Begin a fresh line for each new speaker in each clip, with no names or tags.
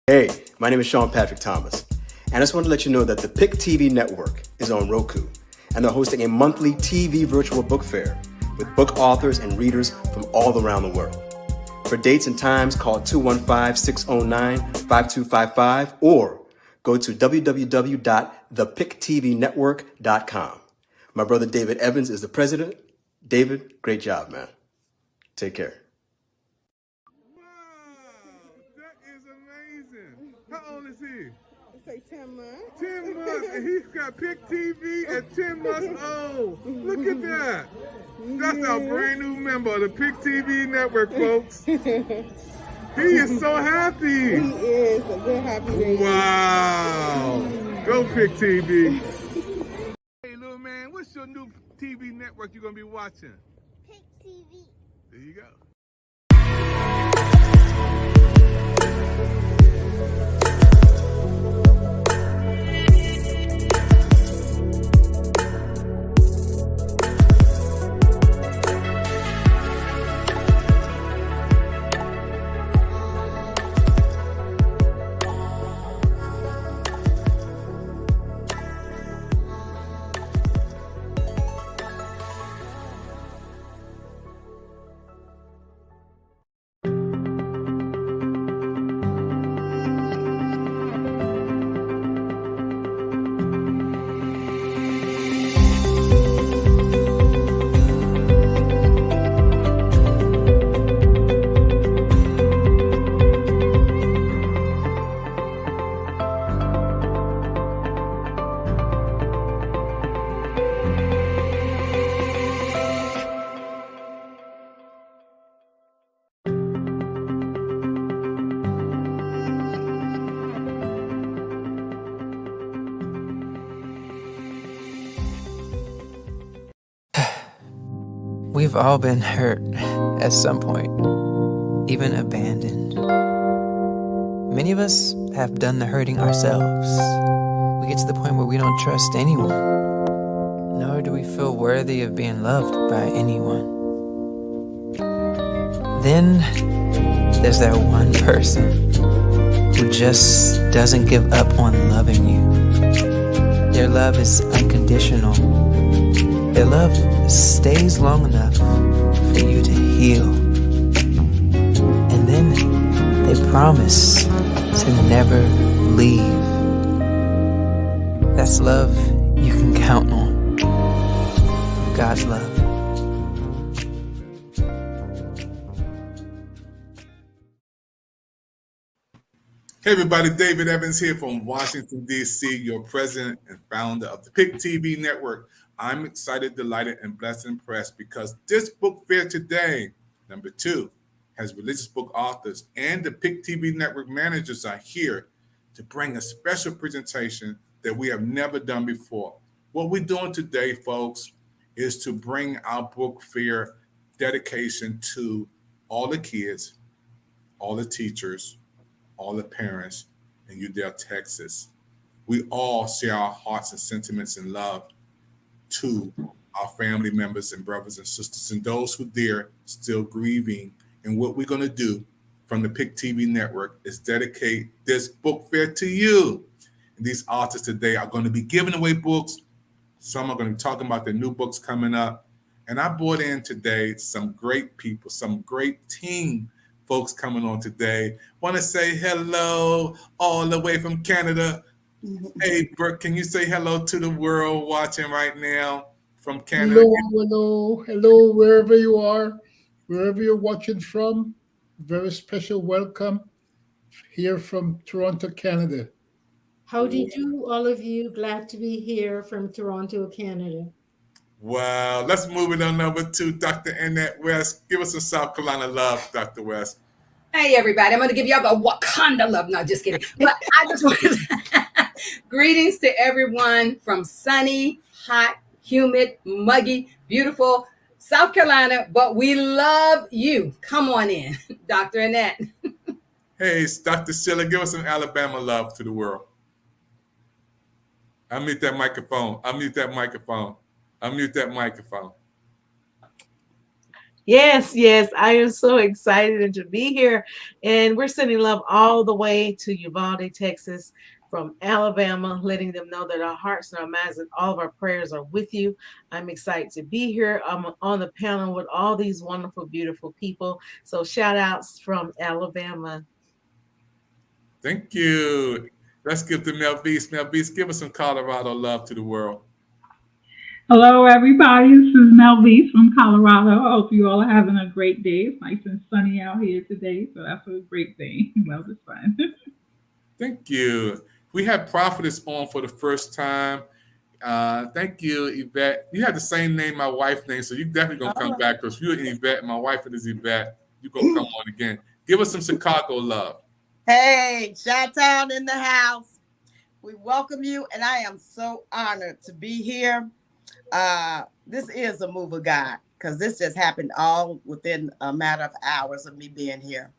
Hey, my name is Sean Patrick Thomas, and I just want to let you know that the Pick TV network is on Roku, and they're hosting a monthly TV virtual book fair with book authors and readers from all around the world. For dates and times, call 215-609-5255 or go to www.thepictvnetwork.com. My brother David Evans is the president. David, great job, man. Take care.
Wow, that is amazing. How old is he?
It's like 10 months.
10 months, and he's got Pick TV at 10 months old. Look at that. That's our brand new member of the Pick TV network, folks. He is so happy.
He is a good happy baby.
Wow. Go Pick TV. Hey, little man, what's your new TV network you're going to be watching?
Pick TV.
There you go.
We've all been hurt at some point, even abandoned. Many of us have done the hurting ourselves. We get to the point where we don't trust anyone, nor do we feel worthy of being loved by anyone. Then there's that one person who just doesn't give up on loving you. Their love is unconditional. Their love stays long enough for you to heal. And then they promise to never leave. That's love you can count on. God's love.
Hey everybody, David Evans here from Washington, D.C., your president and founder of the Pick TV network. I'm excited, delighted, and blessed and impressed because this book fair today, number 2, has religious book authors and the Pick TV network managers are here to bring a special presentation that we have never done before. What we're doing today, folks, is to bring our book fair dedication to all the kids, all the teachers, all the parents in Udell, Texas. We all share our hearts and sentiments and love to our family members and brothers and sisters and those who dare still grieving. And what we're going to do from the Pick TV network is dedicate this book fair to you. And these artists today are going to be giving away books. Some are going to be talking about their new books coming up. And I brought in today some great people, some great team folks coming on today. Want to say hello all the way from Canada. Hey, Brooke, can you say hello to the world watching right now from Canada?
Hello, wherever you are, wherever you're watching from. Very special welcome here from Toronto, Canada.
How do you do, all of you? Glad to be here from Toronto, Canada.
Wow, let's move it on over to Dr. Annette West. Give us some South Carolina love, Dr. West.
Hey, everybody. I'm going to give y'all the Wakanda love. No, just kidding. But I just want to greetings to everyone from sunny, hot, humid, muggy, beautiful South Carolina. But we love you. Come on in, Dr. Annette.
Hey, Dr. Sheila, give us some Alabama love to the world. Unmute that microphone.
Yes, yes, I am so excited to be here. And we're sending love all the way to Uvalde, Texas, from Alabama, letting them know that our hearts and our minds and all of our prayers are with you. I'm excited to be here. I'm on the panel with all these wonderful, beautiful people. So shout outs from Alabama.
Thank you. Let's give to Mel Beast. Mel Beast, give us some Colorado love to the world.
Hello, everybody. This is Mel Beast from Colorado. I hope you all are having a great day. It's nice and sunny out here today, so that's a great thing. Love is fun.
Thank you. We have Prophetess on for the first time. Thank you, Yvette. You have the same name my wife named, so you definitely gonna come back because you're Yvette. My wife is Yvette. You're gonna come on again. Give us some Chicago love.
Hey, Chi-Town in the house. We welcome you, and I am so honored to be here. This is a move of God because this just happened all within a matter of hours of me being here.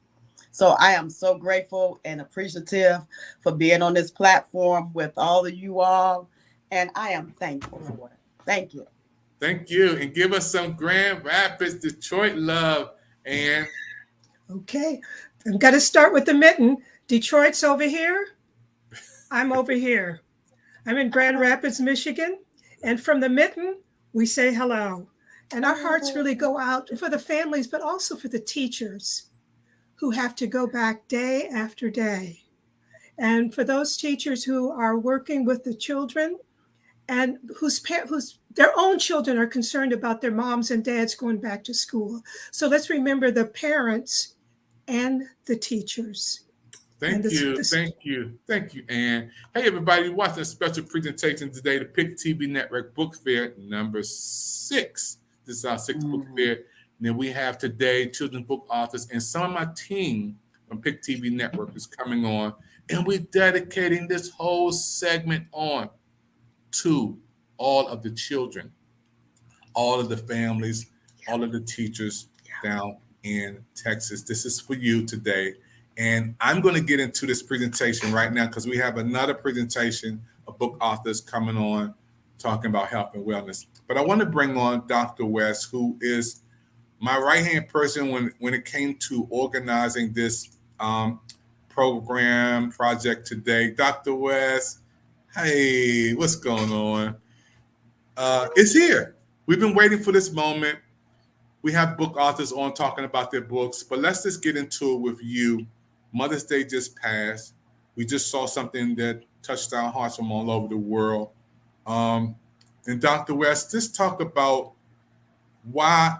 So I am so grateful and appreciative for being on this platform with all of you all, and I am thankful for it. Thank you.
Thank you. And give us some Grand Rapids, Detroit love. And
Okay, I'm going to start with the mitten. Detroit's over here. I'm over here. I'm in Grand Rapids, Michigan. And from the mitten, we say hello. And our hearts really go out for the families, but also for the teachers who have to go back day after day. And for those teachers who are working with the children and whose their own children are concerned about their moms and dads going back to school. So let's remember the parents and the teachers.
Thank you, Ann. Hey, everybody, watching a special presentation today, the PIC TV Network Book Fair number 6. This is our 6th book fair. And then we have today children's book authors, and some of my team from PIC TV Network is coming on, and we're dedicating this whole segment on to all of the children, all of the families, all of the teachers down in Texas. This is for you today. And I'm going to get into this presentation right now because we have another presentation of book authors coming on talking about health and wellness. But I want to bring on Dr. West, who is my right-hand person when it came to organizing this program project today. Dr. West, hey, what's going on? It's here. We've been waiting for this moment. We have book authors on talking about their books, but let's just get into it with you. Mother's Day just passed. We just saw something that touched our hearts from all over the world. And Dr. West, just talk about why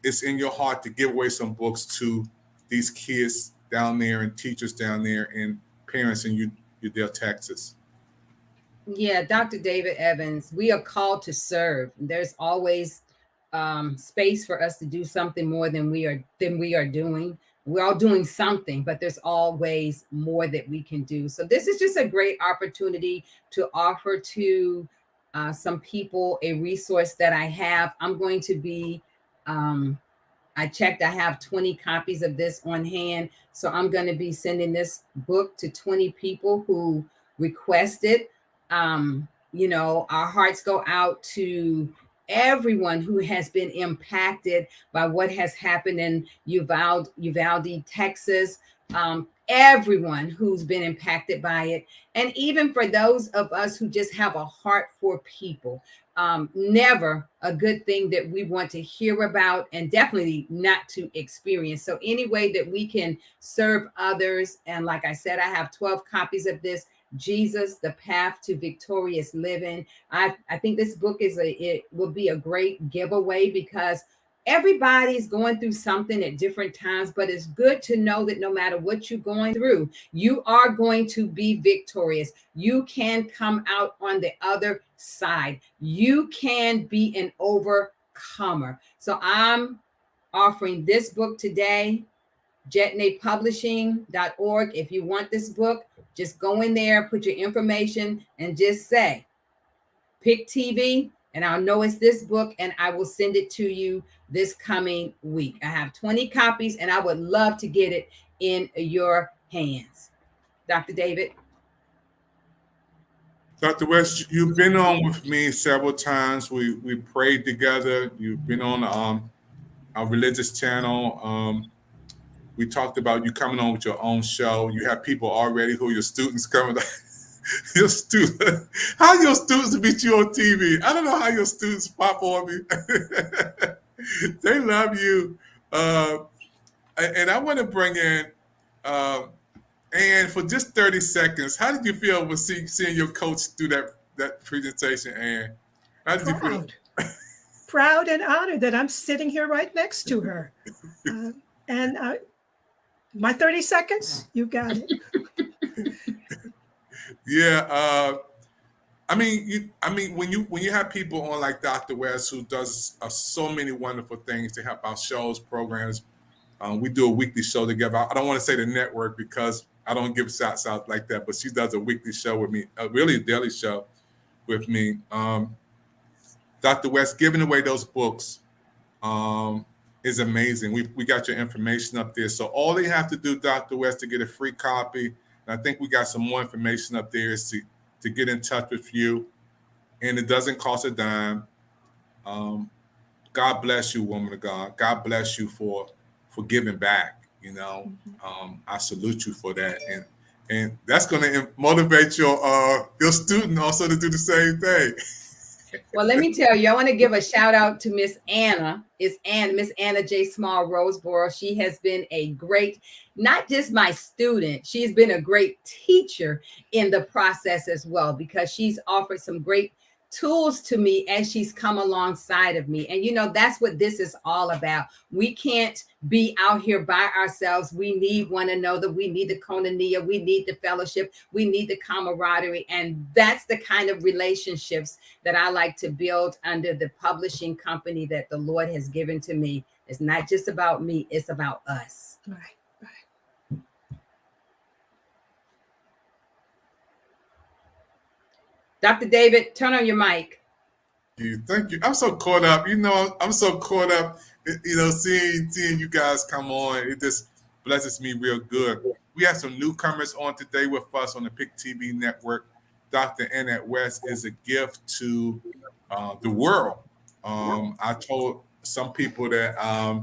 it's in your heart to give away some books to these kids down there and teachers down there and parents in Udall, Texas.
Yeah, Dr. David Evans, we are called to serve. There's always space for us to do something more than we are doing. We're all doing something, but there's always more that we can do. So this is just a great opportunity to offer to some people a resource that I have. I'm going to be, I checked, I have 20 copies of this on hand. So I'm going to be sending this book to 20 people who requested. Our hearts go out to everyone who has been impacted by what has happened in Uvalde, Texas, everyone who's been impacted by it. And even for those of us who just have a heart for people, never a good thing that we want to hear about and definitely not to experience. So any way that we can serve others. And like I said, I have 12 copies of this, Jesus, The Path to Victorious Living. I think this book it will be a great giveaway because everybody's going through something at different times, but it's good to know that no matter what you're going through, you are going to be victorious. You can come out on the other side. You can be an overcomer. So I'm offering this book today, jetnaypublishing.org. If you want this book, just go in there, put your information, and just say PIC TV, and I'll know it's this book, and I will send it to you this coming week. I have 20 copies, and I would love to get it in your hands. Dr. David.
Dr. West, you've been on with me several times. We prayed together. You've been on our religious channel. We talked about you coming on with your own show. You have people already who are your students coming. Your student, how your students beat you on TV? I don't know how your students pop on me. They love you. And I want to bring in Ann for just 30 seconds. How did you feel with seeing your coach do that presentation, Ann? How did you feel?
Proud and honored that I'm sitting here right next to her. My 30 seconds, you got it.
Yeah, I mean, when you have people on like Dr. West, who does so many wonderful things to help our shows, programs. We do a weekly show together. I don't want to say the network because I don't give shots out like that, but she does a weekly show with me, really a daily show with me. Dr. West, giving away those books is amazing. We got your information up there. So all you have to do, Dr. West, to get a free copy, and I think we got some more information up there, is to get in touch with you. And it doesn't cost a dime. God bless you, woman of God. God bless you for giving back. You know, I salute you for that. And that's going to motivate your student also to do the same thing.
Well, let me tell you, I want to give a shout out to Miss Anna. It's Miss Anna J. Small Roseboro. She has been a great, not just my student, she's been a great teacher in the process as well, because she's offered some great tools to me as she's come alongside of me. And, you know, that's what this is all about. We can't be out here by ourselves. We need one another. We need the koinonia. We need the fellowship. We need the camaraderie. And that's the kind of relationships that I like to build under the publishing company that the Lord has given to me. It's not just about me. It's about us.
Right.
Dr. David, turn on your mic.
Thank you. I'm so caught up. You know, I'm so caught up, you know, seeing you guys come on. It just blesses me real good. We have some newcomers on today with us on the PIC TV network. Dr. Annette West is a gift to the world. I told some people that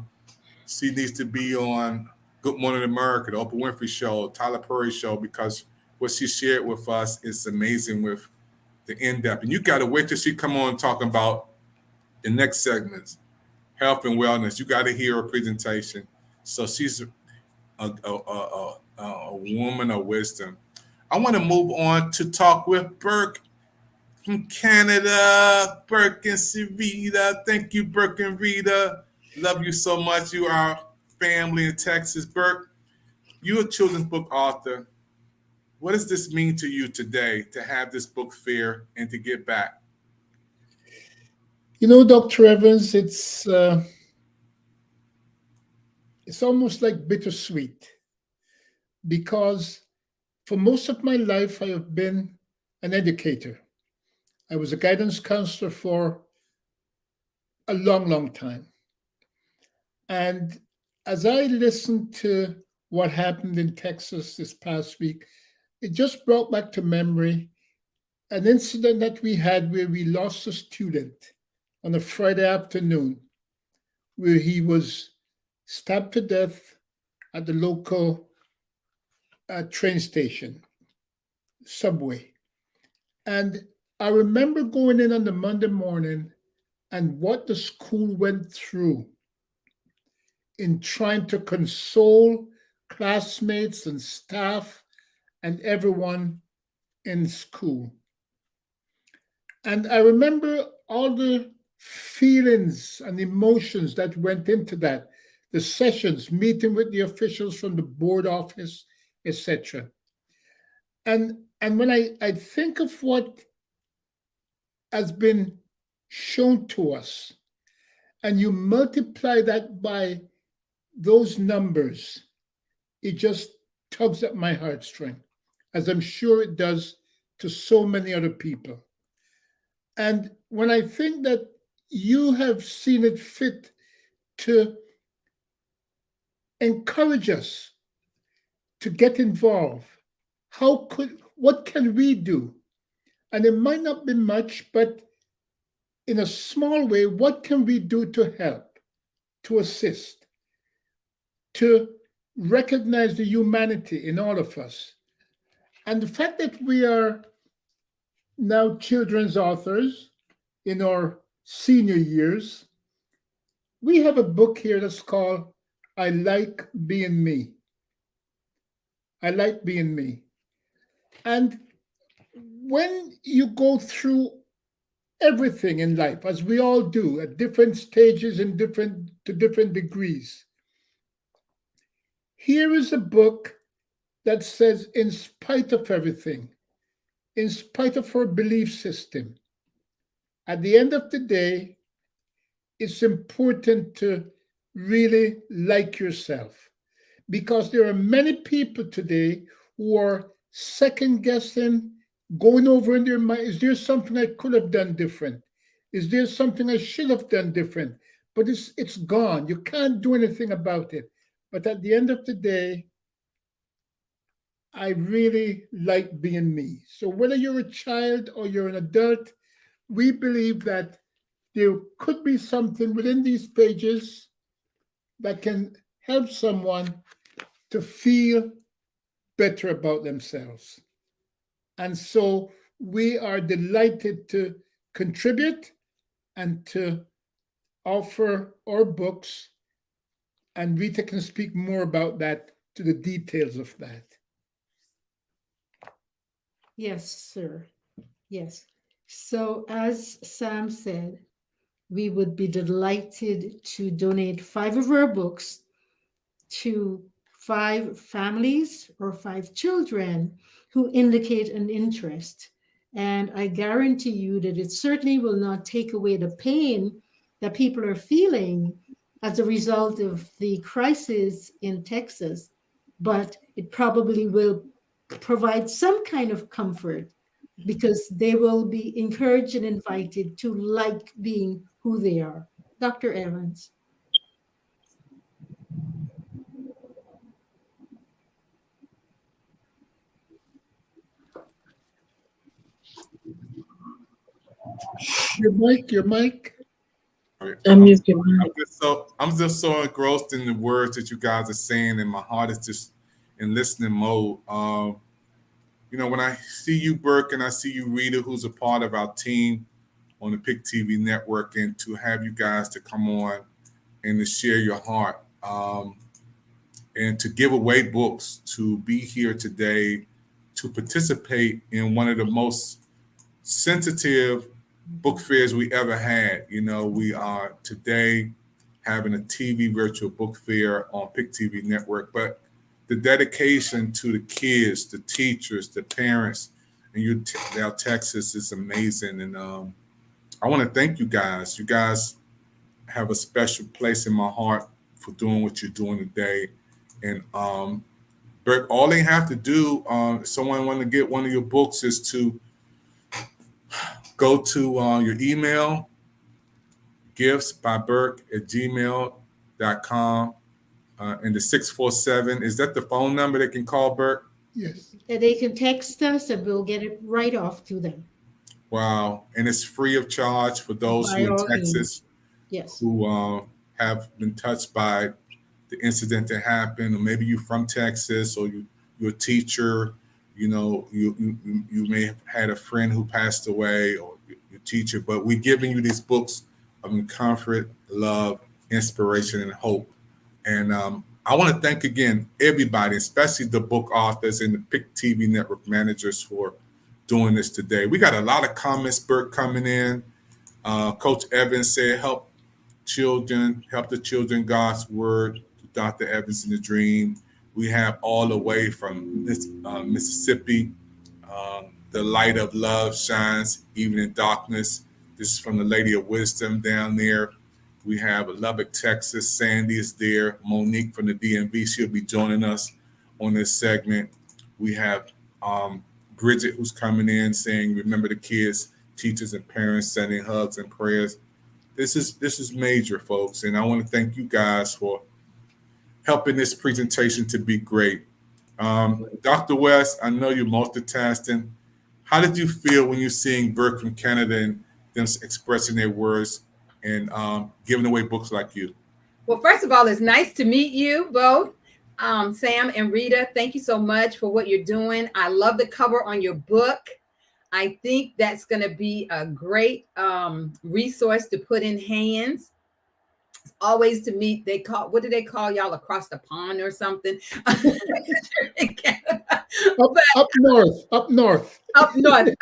she needs to be on Good Morning America, the Oprah Winfrey Show, Tyler Perry Show, because what she shared with us is amazing with the in-depth. And you got to wait till she come on talking about the next segments, health and wellness. You got to hear her presentation. So she's a woman of wisdom. I want to move on to talk with Burke from Canada. Burke and Sarita. Thank you, Burke and Rita. Love you so much. You are family in Texas. Burke, you're a children's book author. What does this mean to you today to have this book fair and to get back?
You know, Dr. Evans, it's almost like bittersweet, because for most of my life, I have been an educator. I was a guidance counselor for a long, long time. And as I listened to what happened in Texas this past week, it just brought back to memory an incident that we had where we lost a student on a Friday afternoon, where he was stabbed to death at the local train station, subway. And I remember going in on the Monday morning and what the school went through in trying to console classmates and staff and everyone in school. And I remember all the feelings and emotions that went into that, the sessions, meeting with the officials from the board office, etc. And when I think of what has been shown to us, and you multiply that by those numbers, it just tugs at my heartstring, as I'm sure it does to so many other people. And when I think that you have seen it fit to encourage us to get involved, what can we do? And it might not be much, but in a small way, what can we do to help to assist, to recognize the humanity in all of us. And the fact that we are now children's authors in our senior years, we have a book here that's called I Like Being Me. I Like Being Me. And when you go through everything in life, as we all do at different stages and to different degrees, here is a book that says, in spite of everything, in spite of our belief system, at the end of the day, it's important to really like yourself, because there are many people today who are second guessing, going over in their mind, is there something I could have done different? Is there something I should have done different? But it's gone. You can't do anything about it. But at the end of the day, I really like being me. So whether you're a child or you're an adult, we believe that there could be something within these pages that can help someone to feel better about themselves. And so we are delighted to contribute and to offer our books. And Rita can speak more about that, to the details of that.
Yes, sir. Yes. So as Sam said, we would be delighted to donate 5 of our books to 5 families or 5 children who indicate an interest. And I guarantee you that it certainly will not take away the pain that people are feeling as a result of the crisis in Texas, but it probably will provide some kind of comfort, because they will be encouraged and invited to like being who they are. Dr. Evans.
Your mic.
Okay.
I'm
just so engrossed in the words that you guys are saying, and my heart is just in listening mode. When I see you, Burke, and I see you, Rita, who's a part of our team on the PIC TV network, and to have you guys to come on and to share your heart, and to give away books, to be here today, to participate in one of the most sensitive book fairs we ever had. We are today having a TV virtual book fair on PIC TV network, but the dedication to the kids, the teachers, the parents, and Udall, Texas is amazing. And I want to thank you guys. You guys have a special place in my heart for doing what you're doing today. And Burke, all they have to do, if someone want to get one of your books, is to go to your email, giftsbyburke@gmail.com. And the 647, is that the phone number they can call, Burke?
Yes.
They can text us and we'll get it right off to them.
Wow. And it's free of charge for those who in Texas,
yes,
who have been touched by the incident that happened, or maybe you're from Texas, or you're a teacher, you may have had a friend who passed away, or your teacher, but we're giving you these books of comfort, love, inspiration, and hope. And I want to thank again everybody, especially the book authors and the PIC TV network managers, for doing this today. We got a lot of comments, Burke, coming in. Coach Evans said, help the children, God's word, to Dr. Evans in the Dream. We have all the way from Mississippi, the light of love shines even in darkness. This is from the Lady of Wisdom down there. We have Lubbock, Texas. Sandy is there. Monique from the DMV. She'll be joining us on this segment. We have Bridget, who's coming in saying, remember the kids, teachers, and parents, sending hugs and prayers. This is major, folks. And I want to thank you guys for helping this presentation to be great. Dr. West, I know you're multitasking. How did you feel when you're seeing Burke from Canada and them expressing their words and giving away books like you?
Well, first of all, it's nice to meet you both. Sam and Rita, thank you so much for what you're doing. I love the cover on your book. I think that's going to be a great resource to put in hands. Always to meet, they call, what do they call y'all, across the pond or something?
Up north, up north.
Up north.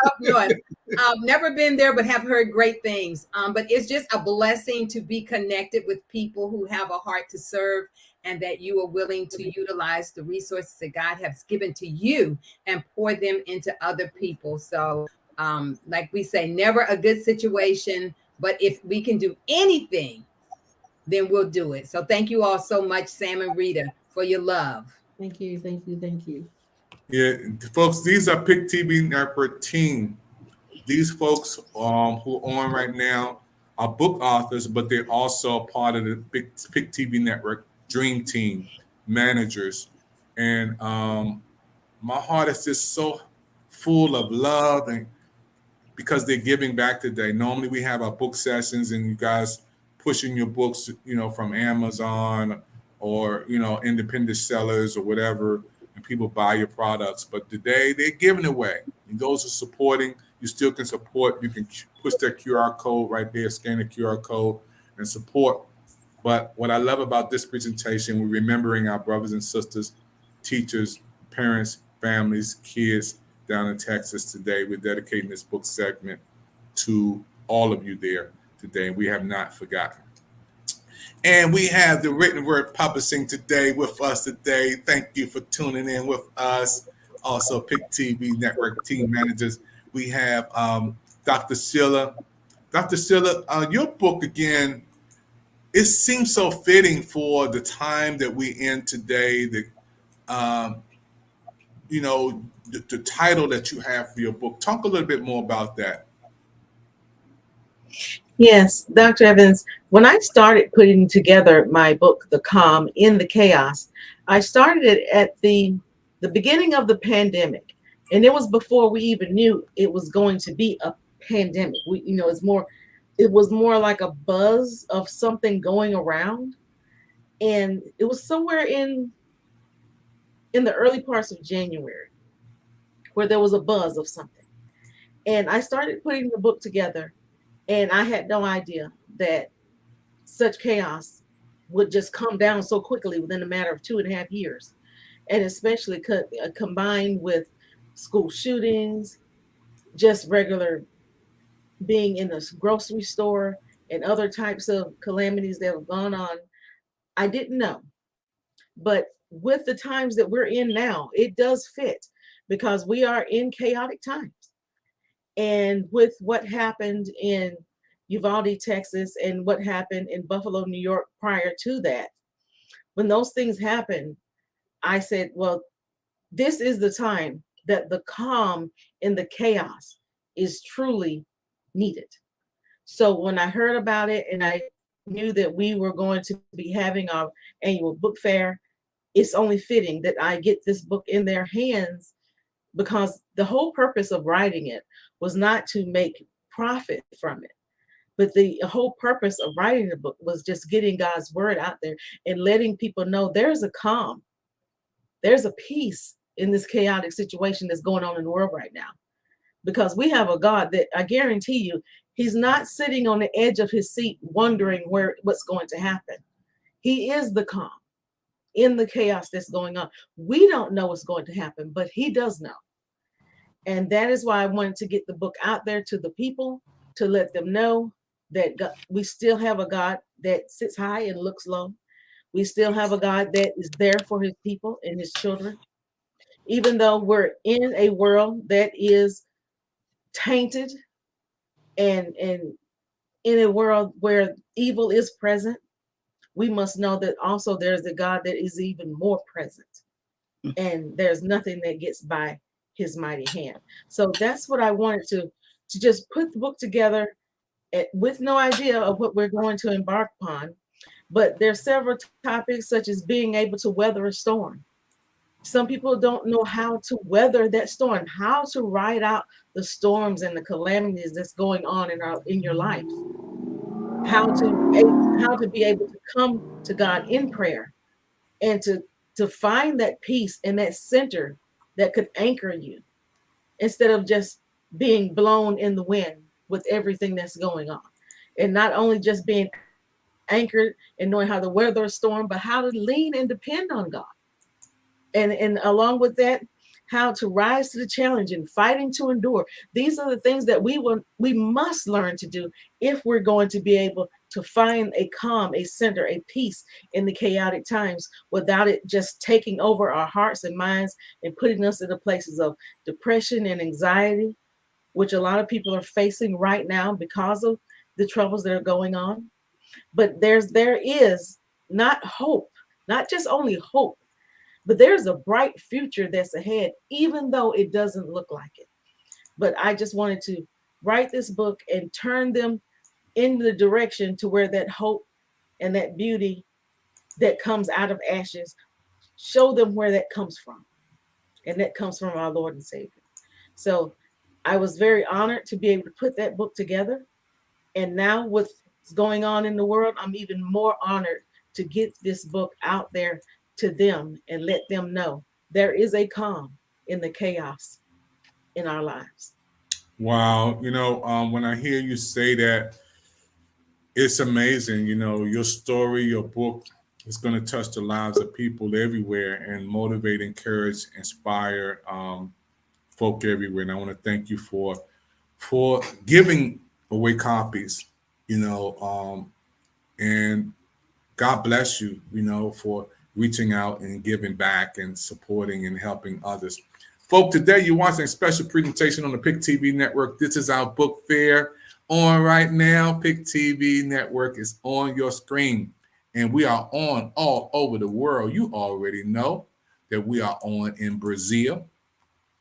I've never been there, but have heard great things. But it's just a blessing to be connected with people who have a heart to serve, and that you are willing to utilize the resources that God has given to you and pour them into other people. So like we say, never a good situation, but if we can do anything, then we'll do it. So thank you all so much, Sam and Rita, for your love.
Thank you, thank you, thank you.
Yeah, folks, these are PIC TV Network team. These folks who are on right now are book authors, but they're also part of the PIC TV Network Dream Team managers. And my heart is just so full of love, and because they're giving back today. Normally we have our book sessions and you guys pushing your books, from Amazon or, independent sellers or whatever, and people buy your products. But today they're giving away. And those are supporting. You still can support. You can push that QR code right there, scan the QR code and support. But what I love about this presentation, we're remembering our brothers and sisters, teachers, parents, families, kids down in Texas today. We're dedicating this book segment to all of you there today, and we have not forgotten. And we have the written word publishing today with us today. Thank you for tuning in with us. Also, PIC TV Network team managers. We have Dr. Sheila. Dr. Sheila, your book again, it seems so fitting for the time that we're in today. The title that you have for your book. Talk a little bit more about that.
Yes, Dr. Evans, when I started putting together my book, The Calm in the Chaos, I started it at the beginning of the pandemic. And it was before we even knew it was going to be a pandemic. It was more like a buzz of something going around. And it was somewhere in the early parts of January where there was a buzz of something. And I started putting the book together. And I had no idea that such chaos would just come down so quickly within a matter of 2.5 years. And especially combined with school shootings, just regular being in the grocery store and other types of calamities that have gone on. I didn't know. But with the times that we're in now, it does fit because we are in chaotic times. And with what happened in Uvalde, Texas, and what happened in Buffalo, New York prior to that, when those things happened, I said, well, this is the time that the calm in the chaos is truly needed. So when I heard about it and I knew that we were going to be having our annual book fair, it's only fitting that I get this book in their hands, because the whole purpose of writing it was not to make profit from it, but the whole purpose of writing the book was just getting God's word out there and letting people know there's a calm, there's a peace in this chaotic situation that's going on in the world right now. Because we have a God that I guarantee you, he's not sitting on the edge of his seat wondering what's going to happen. He is the calm in the chaos that's going on. We don't know what's going to happen, but he does know. And that is why I wanted to get the book out there to the people, to let them know that God, we still have a God that sits high and looks low. We still have a God that is there for his people and his children. Even though we're in a world that is tainted and in a world where evil is present, we must know that also there's a God that is even more present. And there's nothing that gets by his mighty hand. So that's what I wanted to just put the book together with no idea of what we're going to embark upon. But there's several topics such as being able to weather a storm. Some people don't know how to weather that storm, how to ride out the storms and the calamities that's going on in your life. how to be able to come to God in prayer and to find that peace and that center that could anchor you instead of just being blown in the wind with everything that's going on. And not only just being anchored and knowing how to weather a storm, but how to lean and depend on God. And along with that, how to rise to the challenge and fighting to endure. These are the things that we must learn to do if we're going to be able to find a calm, a center, a peace in the chaotic times without it just taking over our hearts and minds and putting us in the places of depression and anxiety, which a lot of people are facing right now because of the troubles that are going on. But there is not hope, not just only hope, but there's a bright future that's ahead, even though it doesn't look like it. But I just wanted to write this book and turn them in the direction to where that hope and that beauty that comes out of ashes, show them where that comes from. And that comes from our Lord and Savior. So I was very honored to be able to put that book together. And now with what's going on in the world, I'm even more honored to get this book out there to them and let them know there is a calm in the chaos in our lives.
Wow. When I hear you say that, it's amazing. Your story, your book is going to touch the lives of people everywhere and motivate, encourage, inspire folk everywhere. And I want to thank you for giving away copies, and God bless you, for reaching out and giving back and supporting and helping others. Folk, today you're watching a special presentation on the PIC TV network. This is our book fair on right now. PIC TV network is on your screen, and we are on all over the world. You already know that we are on in Brazil,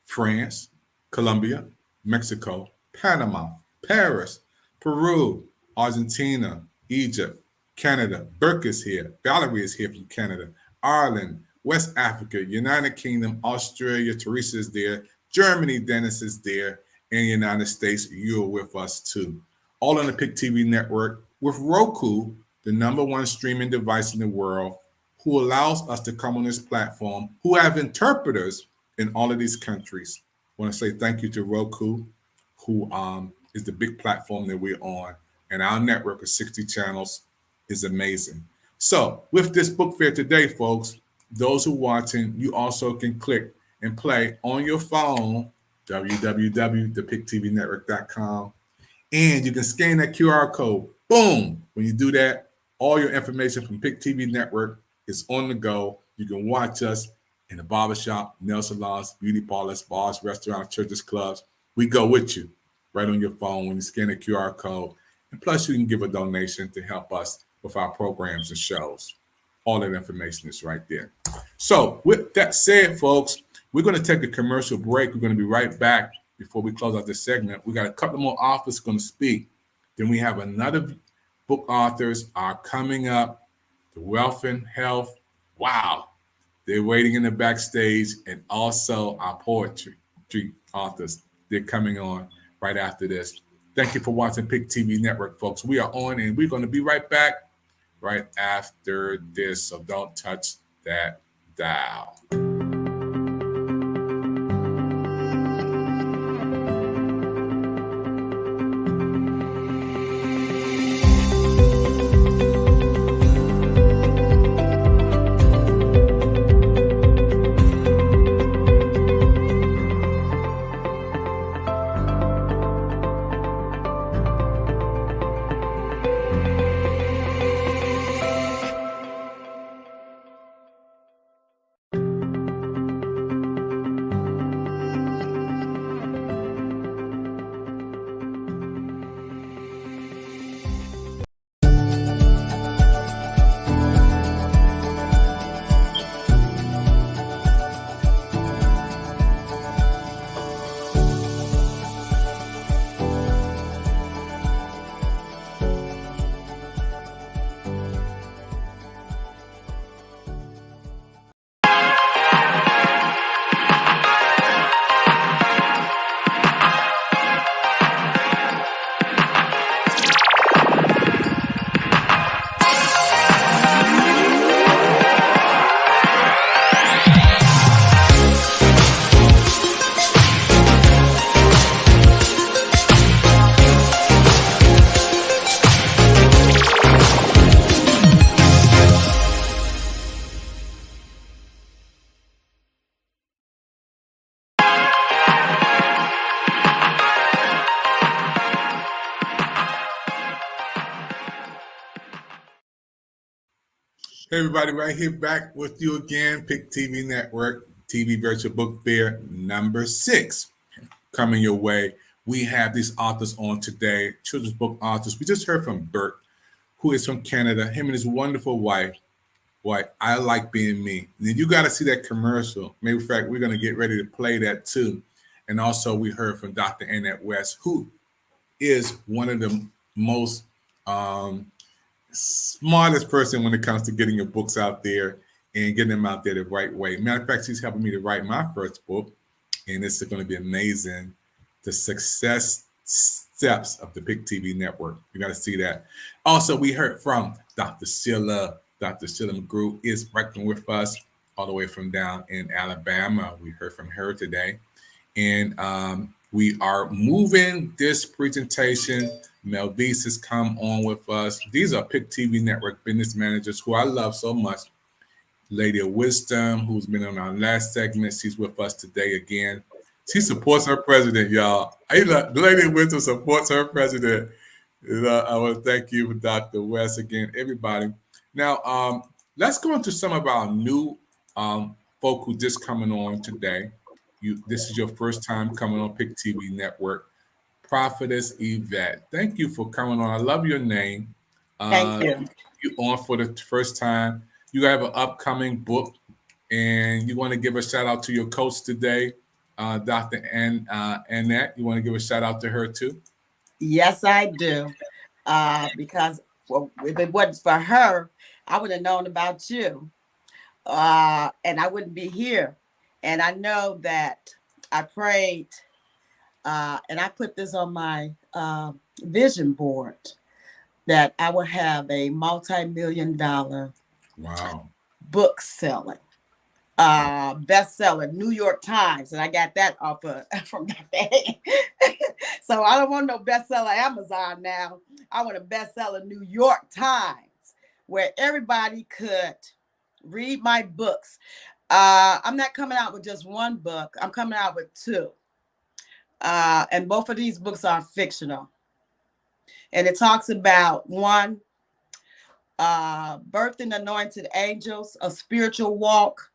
France, Colombia, Mexico, Panama, Paris, Peru, Argentina, Egypt, Canada. Burke is here. Valerie is here from Canada. Ireland, West Africa, United Kingdom, Australia. Teresa is there. Germany, Dennis is there. And United States, you're with us too. All on the PIC TV network with Roku, the #1 streaming device in the world, who allows us to come on this platform, who have interpreters in all of these countries. I want to say thank you to Roku, who is the big platform that we're on. And our network of 60 channels is amazing. So with this book fair today, folks, those who are watching, you also can click and play on your phone, www.thepictvnetwork.com. And you can scan that QR code. Boom. When you do that, all your information from PIC TV Network is on the go. You can watch us in the barbershop, nail salons, beauty parlors, bars, restaurants, churches, clubs. We go with you right on your phone when you scan the QR code. And plus, you can give a donation to help us with our programs and shows. All that information is right there. So with that said, folks, we're going to take a commercial break. We're going to be right back before we close out this segment. We got a couple more authors going to speak. Then we have another book authors are coming up. The Wealth and Health. Wow. They're waiting in the backstage. And also our poetry authors. They're coming on right after this. Thank you for watching PIC TV Network, folks. We are on and we're going to be right back right after this. So don't touch that dial. Hey everybody, right here back with you again. Pick TV Network, TV Virtual Book Fair number 6 coming your way. We have these authors on today, children's book authors. We just heard from Bert, who is from Canada, him and his wonderful wife. Boy, I like being me. And you got to see that commercial. Matter of fact, we're going to get ready to play that too. And also we heard from Dr. Annette West, who is one of the most smartest person when it comes to getting your books out there and getting them out there the right way. Matter of fact, she's helping me to write my first book, and it's going to be amazing. The success steps of the Pick TV Network. You got to see that. Also, we heard from Dr. Sheila. Dr. Sheila McGrew is working with us all the way from down in Alabama. We heard from her today. And we are moving this presentation. Melvise has come on with us. These are Pick TV Network business managers who I love so much. Lady of Wisdom, who's been on our last segment. She's with us today again. She supports her president, y'all. The Lady of Wisdom supports her president. I want to thank you, Dr. West, again, everybody. Now, let's go into some of our new folk who just coming on today. This is your first time coming on Pick TV Network. Prophetess Yvette, thank you for coming on. I love your name.
Thank you.
You on for the first time. You have an upcoming book, and you want to give a shout out to your coach today, Dr. Annette. You want to give a shout out to her too?
Yes, I do. Because if it wasn't for her, I would have known about you, and I wouldn't be here. And I know that I prayed. And I put this on my vision board that I will have a multi-million-dollar book selling, bestseller, New York Times. And I got that off from that. So I don't want no bestseller Amazon now. I want a bestseller New York Times where everybody could read my books. I'm not coming out with just one book. I'm coming out with 2. And both of these books are fictional. And it talks about one, Birthing Anointed Angels, a spiritual walk.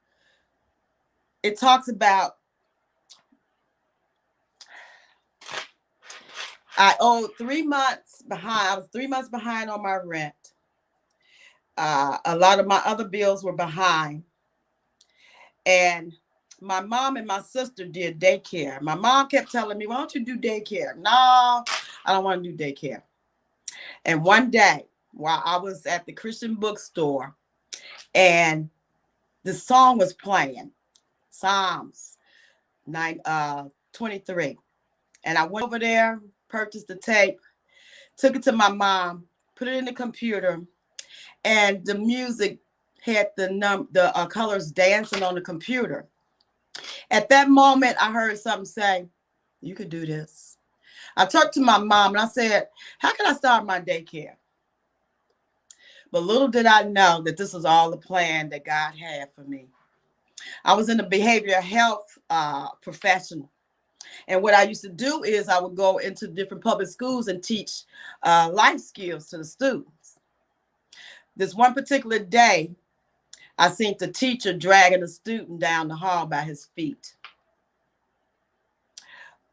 It talks about I owed 3 months behind. I was 3 months behind on my rent. A lot of my other bills were behind. And my mom and my sister did daycare. My mom kept telling me, why don't you do daycare? No, I don't want to do daycare. And one day, while I was at the Christian bookstore, and the song was playing, Psalms 23. And I went over there, purchased the tape, took it to my mom, put it in the computer, and the music had the colors dancing on the computer. At that moment, I heard something say, you could do this. I talked to my mom and I said, how can I start my daycare? But little did I know that this was all the plan that God had for me. I was in the behavioral health profession. And what I used to do is I would go into different public schools and teach life skills to the students. This one particular day, I seen the teacher dragging a student down the hall by his feet.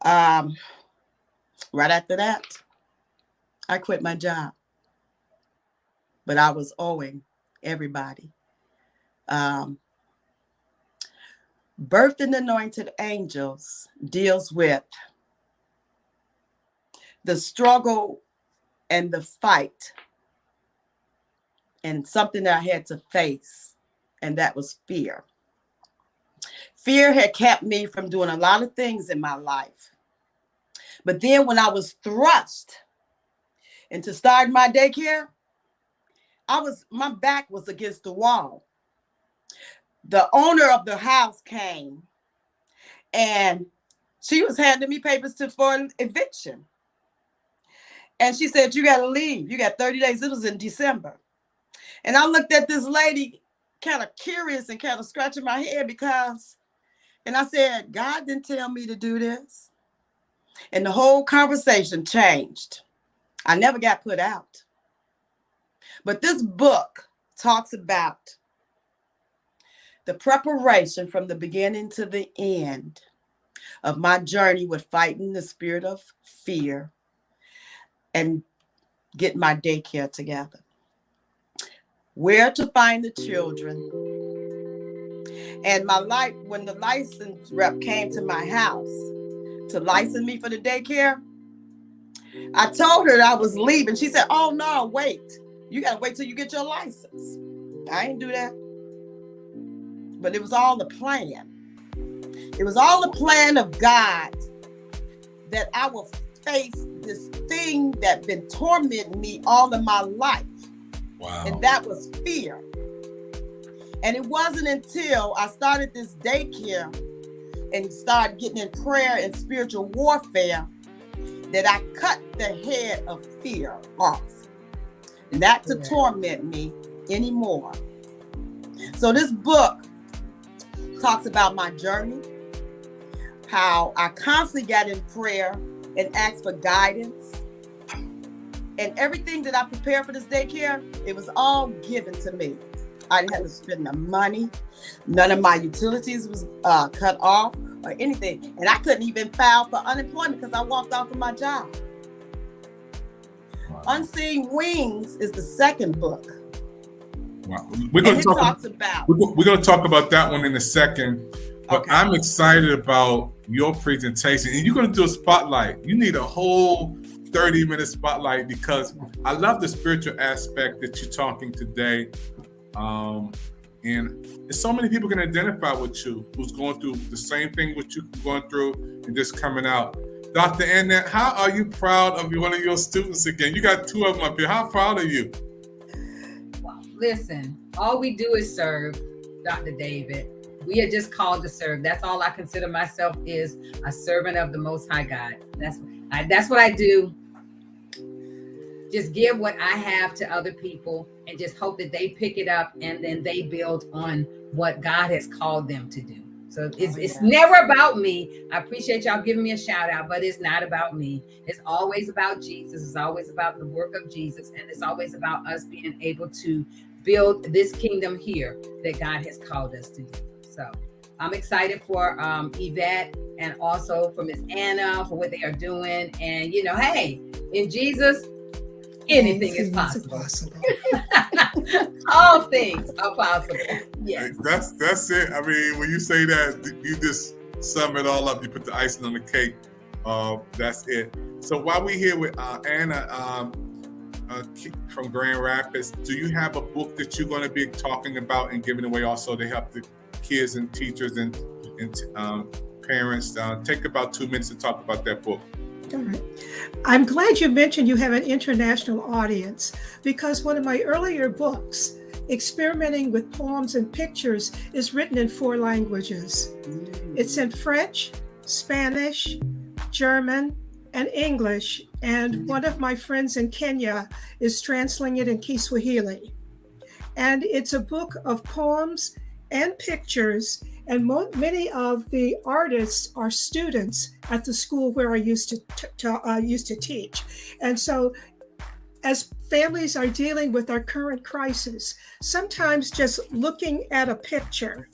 Right after that, I quit my job. But I was owing everybody. Birthing Anointed Angels deals with the struggle and the fight and something that I had to face. And that was fear. Fear had kept me from doing a lot of things in my life. But then when I was thrust into starting my daycare, my back was against the wall. The owner of the house came and she was handing me papers for an eviction. And she said, you got to leave. You got 30 days. It was in December. And I looked at this lady kind of curious and kind of scratching my head and I said, God didn't tell me to do this. And the whole conversation changed. I never got put out. But this book talks about the preparation from the beginning to the end of my journey with fighting the spirit of fear and getting my daycare together. Where to find the children. And when the license rep came to my house to license me for the daycare, I told her that I was leaving. She said, "Oh no, wait. You gotta wait till you get your license." I didn't do that. But it was all the plan. It was all the plan of God that I will face this thing that been tormenting me all of my life.
Wow.
And that was fear. And it wasn't until I started this daycare and started getting in prayer and spiritual warfare that I cut the head of fear off. Not to torment me anymore. So this book talks about my journey, how I constantly got in prayer and asked for guidance. And everything that I prepared for this daycare, it was all given to me. I didn't have to spend the money. None of my utilities was cut off or anything. And I couldn't even file for unemployment because I walked off of my job. Wow. Unseen Wings is the second book.
Wow. We're going to talk about that one in a second. But okay. I'm excited about your presentation. And you're going to do a spotlight. You need a whole 30-minute spotlight because I love the spiritual aspect that you're talking today. And so many people can identify with you who's going through the same thing what you're going through and just coming out. Dr. Annette, how are you proud of one of your students again? You got two of them up here. How proud are you?
Well, listen, all we do is serve, Dr. David. We are just called to serve. That's all I consider myself, is a servant of the Most High God. That's what I do. Just give what I have to other people and just hope that they pick it up and then they build on what God has called them to do. So it's never about me. I appreciate y'all giving me a shout out, but it's not about me. It's always about Jesus. It's always about the work of Jesus. And it's always about us being able to build this kingdom here that God has called us to do. So I'm excited for Yvette and also for Miss Anna for what they are doing. And, hey, in Jesus, anything is possible. All things are possible. Yes.
That's it. I mean, when you say that, you just sum it all up. You put the icing on the cake. That's it. So while we're here with Anna from Grand Rapids, do you have a book that you're going to be talking about and giving away also to help the kids and teachers and parents? Take about 2 minutes to talk about that book.
All right. I'm glad you mentioned you have an international audience, because one of my earlier books, Experimenting with Poems and Pictures, is written in 4 languages. It's in French, Spanish, German, and English. And one of my friends in Kenya is translating it in Kiswahili. And it's a book of poems and pictures. And many of the artists are students at the school where I used to teach. And so as families are dealing with our current crisis, sometimes just looking at a picture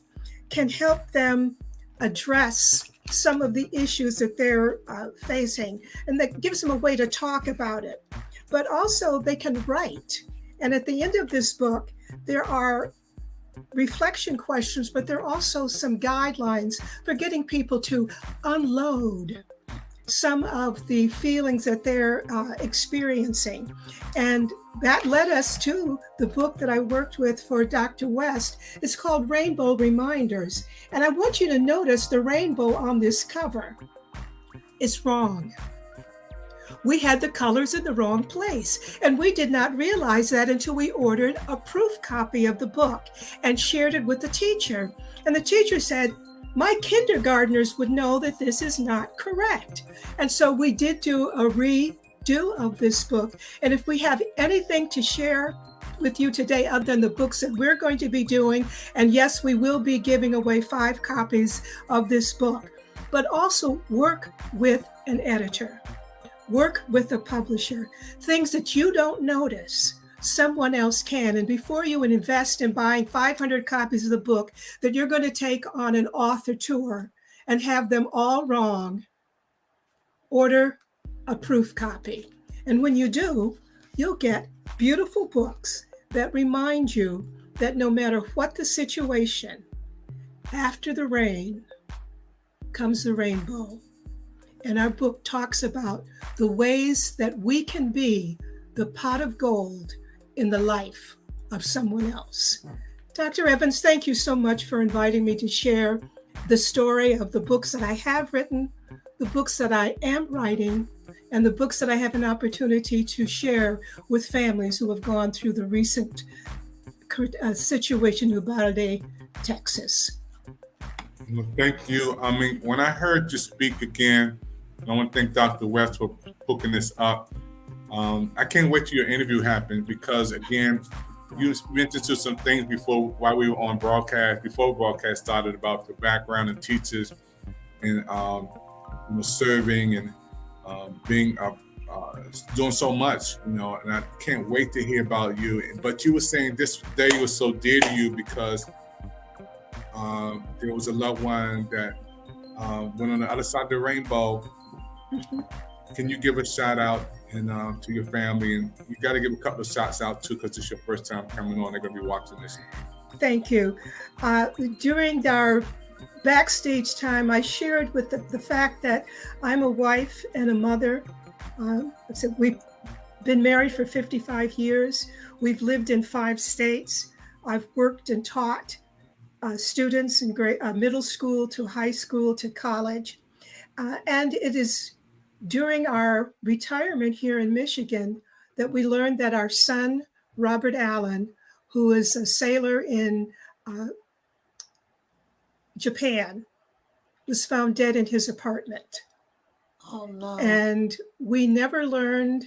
can help them address some of the issues that they're facing. And that gives them a way to talk about it. But also they can write. And at the end of this book, there are reflection questions, but there are also some guidelines for getting people to unload some of the feelings that they're experiencing. And that led us to the book that I worked with for Dr. West. It's called Rainbow Reminders. And I want you to notice the rainbow on this cover. It's wrong. We had the colors in the wrong place. And we did not realize that until we ordered a proof copy of the book and shared it with the teacher. And the teacher said, my kindergartners would know that this is not correct. And so we did do a redo of this book. And if we have anything to share with you today other than the books that we're going to be doing, and yes, we will be giving away 5 copies of this book, but also work with an editor. Work with a publisher. Things that you don't notice, someone else can. And before you invest in buying 500 copies of the book that you're going to take on an author tour and have them all wrong, order a proof copy. And when you do, you'll get beautiful books that remind you that no matter what the situation, after the rain comes the rainbow. And our book talks about the ways that we can be the pot of gold in the life of someone else. Dr. Evans, thank you so much for inviting me to share the story of the books that I have written, the books that I am writing, and the books that I have an opportunity to share with families who have gone through the recent situation in Uvalde, Texas.
Well, thank you. I mean, when I heard you speak again, I want to thank Dr. West for hooking this up. I can't wait till your interview happens because, again, you mentioned to some things before while we were on broadcast, before broadcast started, about the background of teachers and serving and being doing so much, and I can't wait to hear about you. But you were saying this day was so dear to you because there was a loved one that went on the other side of the rainbow. Can you give a shout out and to your family? And you got to give a couple of shouts out too, because it's your first time coming on. They're going to be watching this.
Thank you. During our backstage time, I shared with the fact that I'm a wife and a mother. So we've been married for 55 years. We've lived in 5 states. I've worked and taught students in middle school to high school to college. And it is during our retirement here in Michigan that we learned that our son, Robert Allen, who is a sailor in Japan, was found dead in his apartment.
Oh, no.
And we never learned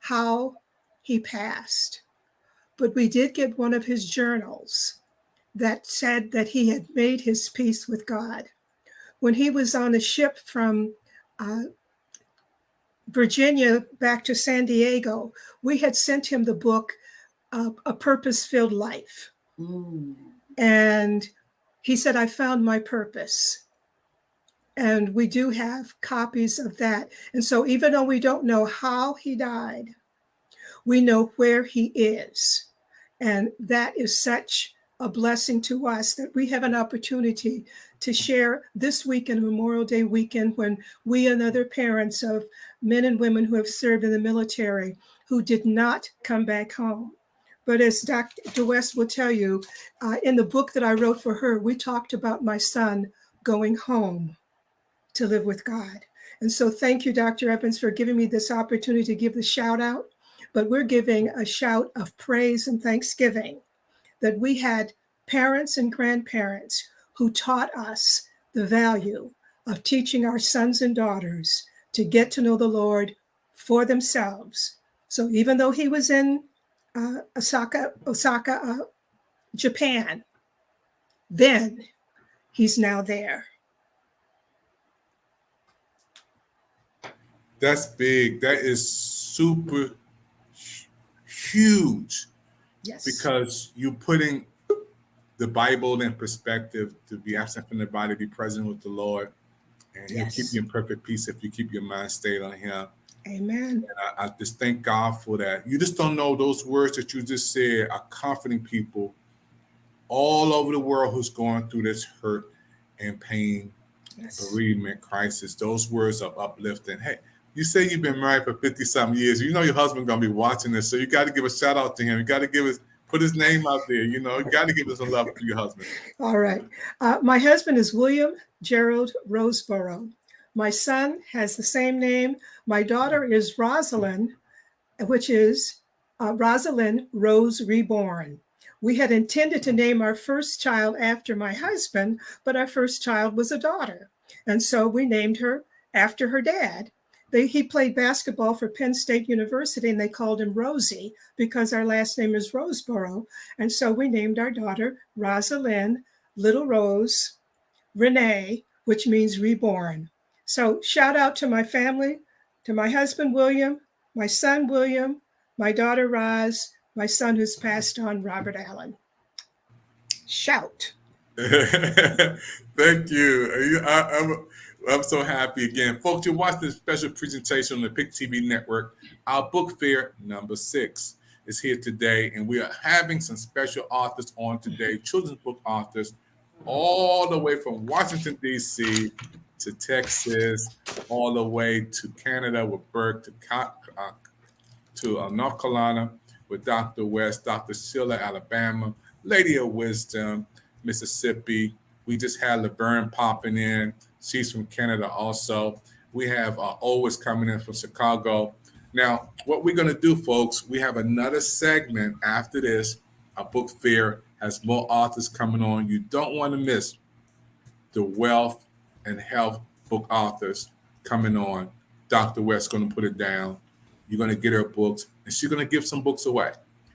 how he passed. But we did get one of his journals that said that he had made his peace with God. When he was on a ship from Virginia back to San Diego, we had sent him the book, A Purpose-Filled Life. And he said, I found my purpose. And we do have copies of that. And so even though we don't know how he died, we know where he is. And that is such a blessing to us that we have an opportunity to share this weekend, Memorial Day weekend, when we and other parents of men and women who have served in the military who did not come back home. But as Dr. West will tell you, in the book that I wrote for her, we talked about my son going home to live with God. And so thank you, Dr. Evans, for giving me this opportunity to give the shout out. But we're giving a shout of praise and thanksgiving that we had parents and grandparents who taught us the value of teaching our sons and daughters to get to know the Lord for themselves. So even though he was in Osaka, Japan, then he's now there.
That's big. That is super huge.
Yes.
Because you're putting the Bible in perspective, to be absent from the body, be present with the Lord. And He'll keep you in perfect peace if you keep your mind stayed on Him.
Amen.
And I just thank God for that. You just don't know those words that you just said are comforting people all over the world who's going through this hurt and pain, bereavement, crisis. Those words are uplifting. Hey, you say you've been married for 50-something years. You know your husband's going to be watching this, so you got to give a shout out to him. You got to put his name out there. You got to give us some love to your husband.
All right. My husband is William Gerald Roseborough. My son has the same name. My daughter is Rosalind, which is Rosalind Rose Reborn. We had intended to name our first child after my husband, but our first child was a daughter. And so we named her after her dad. He played basketball for Penn State University, and they called him Rosie because our last name is Roseborough. And so we named our daughter Rosalind Little Rose Renee, which means reborn. So shout out to my family, to my husband, William, my son, William, my daughter, Roz, my son who's passed on, Robert Allen. Shout.
Thank you. I'm so happy again. Folks, you're watching this special presentation on the PIC TV network. Our book fair number 6 is here today, and we are having some special authors on today, children's book authors, all the way from Washington, D.C. to Texas, all the way to Canada with Burke, to North Carolina with Dr. West, Dr. Sheila, Alabama, Lady of Wisdom, Mississippi. We just had Laverne popping in. She's from Canada also. We have always coming in from Chicago. Now, what we're going to do, folks, we have another segment after this. Our book fair has more authors coming on. You don't want to miss the wealth and health book authors coming on. Dr. West going to put it down. You're going to get her books, and she's going to give some books away.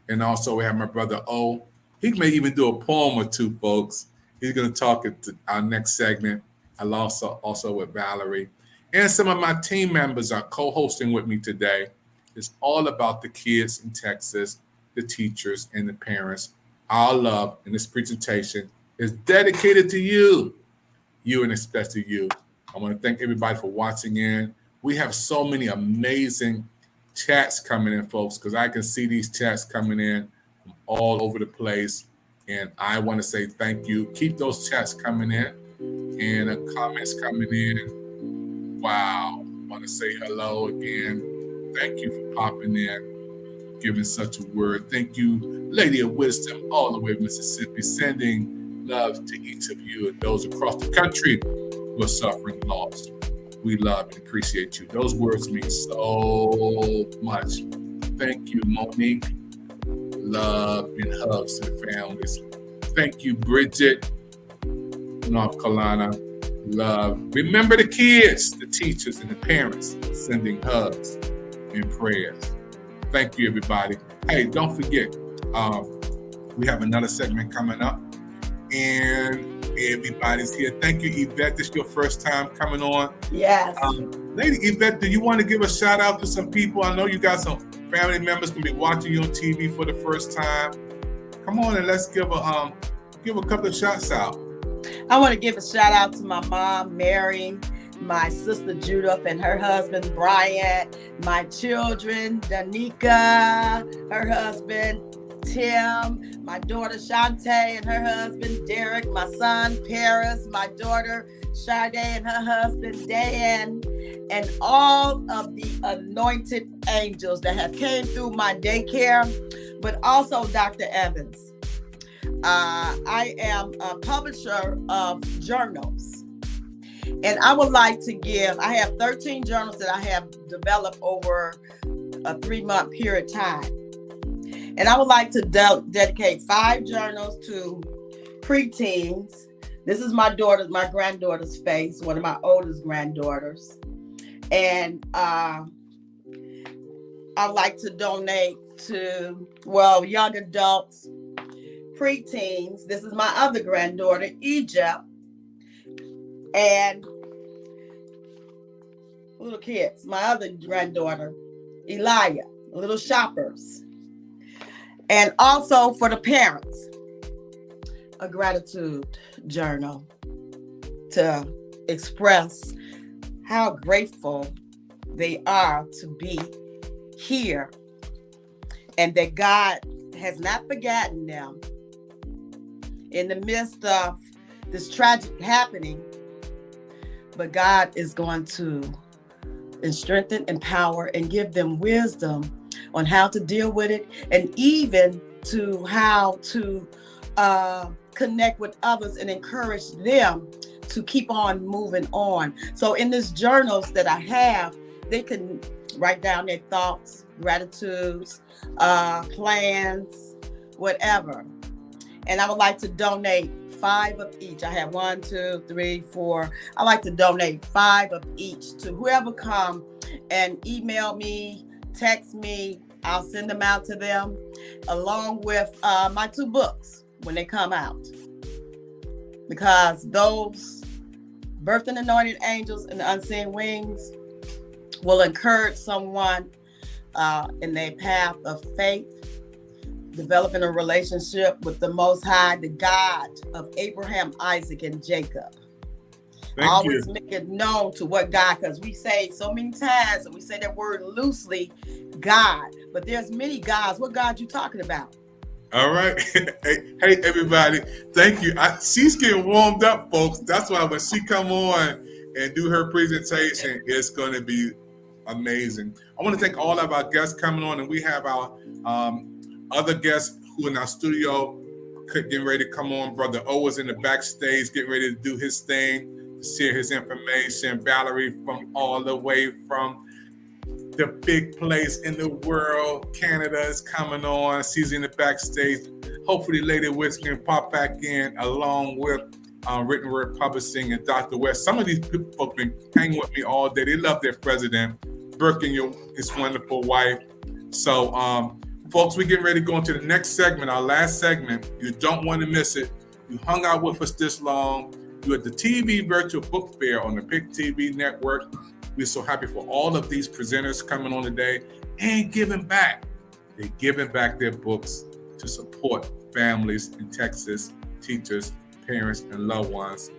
And also we have my brother O. He may even do a poem or two, folks. He's going to talk at our next segment. I'll also with Valerie. And some of my team members are co-hosting with me today. It's all about the kids in Texas, the teachers, and the parents. Our love in this presentation is dedicated to you and especially you. I want to thank everybody for watching in. We have so many amazing chats coming in, folks, because I can see these chats coming in from all over the place. And I want to say thank you. Keep those chats coming in and comments coming in. Wow. I want to say hello again. Thank you for popping in, giving such a word. Thank you, Lady of Wisdom, all the way to Mississippi, sending love to each of you and those across the country who are suffering loss. We love and appreciate you. Those words mean so much. Thank you, Monique. Love and hugs to the families. Thank you, Bridget, North Carolina. Love. Remember the kids, the teachers, and the parents sending hugs and prayers. Thank you, everybody. Hey, don't forget, we have another segment coming up, and everybody's here. Thank you, Yvette. This is your first time coming on.
Yes.
Lady Yvette, do you want to give a shout out to some people? I know you got some family members can be watching you on TV for the first time. Come on and let's give a couple of shouts out.
I want to give a shout out to my mom, Mary, my sister Judith and her husband, Brian, my children, Danica, her husband, Tim, my daughter, Shantae, and her husband, Derek, my son, Paris, my daughter, Sade, and her husband, Dan, and all of the anointed angels that have came through my daycare, but also Dr. Evans. I am a publisher of journals, and I would like to I have 13 journals that I have developed over a 3-month period of time. And I would like to dedicate 5 journals to preteens. This is my granddaughter's face, one of my oldest granddaughters. And I would like to donate to, young adults, preteens. This is my other granddaughter, Egypt, and little kids. My other granddaughter, Elia, little shoppers. And also for the parents, a gratitude journal to express how grateful they are to be here and that God has not forgotten them in the midst of this tragic happening, but God is going to strengthen, empower, and give them wisdom on how to deal with it, and even to how to connect with others and encourage them to keep on moving on. So in these journals that I have, they can write down their thoughts, gratitudes, plans, whatever. And I would like to donate 5 of each. I have 1, 2, 3, 4. I like to donate 5 of each to whoever come and email me, text me. I'll send them out to them along with my 2 books when they come out. Because those Birth and Anointed Angels and the Unseen Wings will encourage someone in their path of faith developing a relationship with the Most High, the God of Abraham, Isaac, and Jacob.
Thank
Always
you.
make it known to what God, because we say so many times, and we say that word loosely, God, but there's many gods. What God you talking about?
All right. Hey, everybody. Thank you. She's getting warmed up, folks. That's why when she come on and do her presentation, it's going to be amazing. I want to thank all of our guests coming on, and we have our other guests who in our studio getting ready to come on. Brother O is in the backstage getting ready to do his thing, to share his information. Valerie from all the way from the big place in the world, Canada, is coming on. She's in the backstage. Hopefully Lady Whiskey can pop back in along with Written Word Publishing and Dr. West. Some of these people have been hanging with me all day. They love their president, Burke and his wonderful wife. So, folks, we're getting ready to go into the next segment, our last segment. You don't want to miss it. You hung out with us this long. You're at the TV Virtual Book Fair on the PIC TV Network. We're so happy for all of these presenters coming on today and giving back. They're giving back their books to support families in Texas, teachers, parents, and loved ones.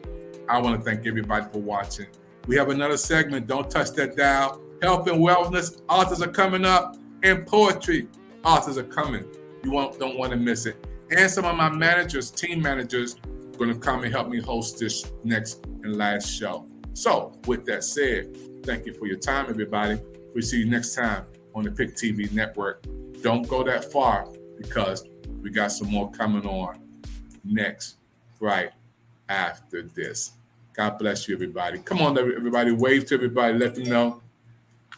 I want to thank everybody for watching. We have another segment. Don't touch that dial. Health and wellness. Authors are coming up. And poetry. Authors are coming. You don't want to miss it. And some of my managers, team managers, are going to come and help me host this next and last show. So, with that said, thank you for your time, everybody. We'll see you next time on the PIC TV Network. Don't go that far because we got some more coming on next, right after this. God bless you, everybody. Come on, everybody. Wave to everybody. Let them know.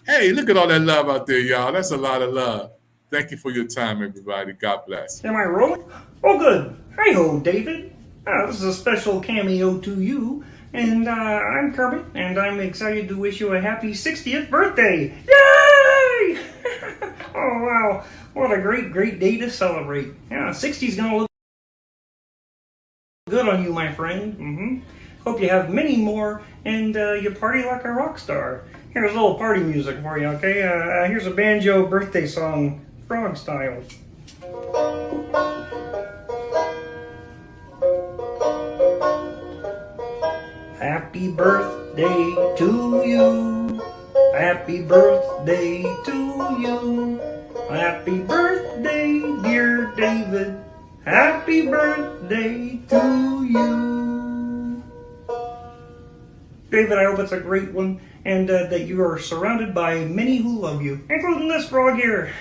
Hey, look at all that love out there, y'all. That's a lot of love. Thank you for your time, everybody. God bless.
Am I rolling? Oh, good. Hi-ho, David. This is a special cameo to you. And I'm Kermit, and I'm excited to wish you a happy 60th birthday. Yay! Oh, wow. What a great day to celebrate. Yeah, 60's going to look good on you, my friend. Hope you have many more, and you party like a rock star. Here's a little party music for you, okay? Here's a banjo birthday song, frog style. Happy birthday to you. Happy birthday to you. Happy birthday, dear David. Happy birthday to you. David, I hope it's a great one, and that you are surrounded by many who love you, including this frog here.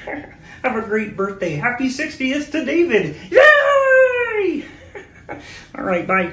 Have a great birthday. Happy 60th to David. Yay! All right, bye.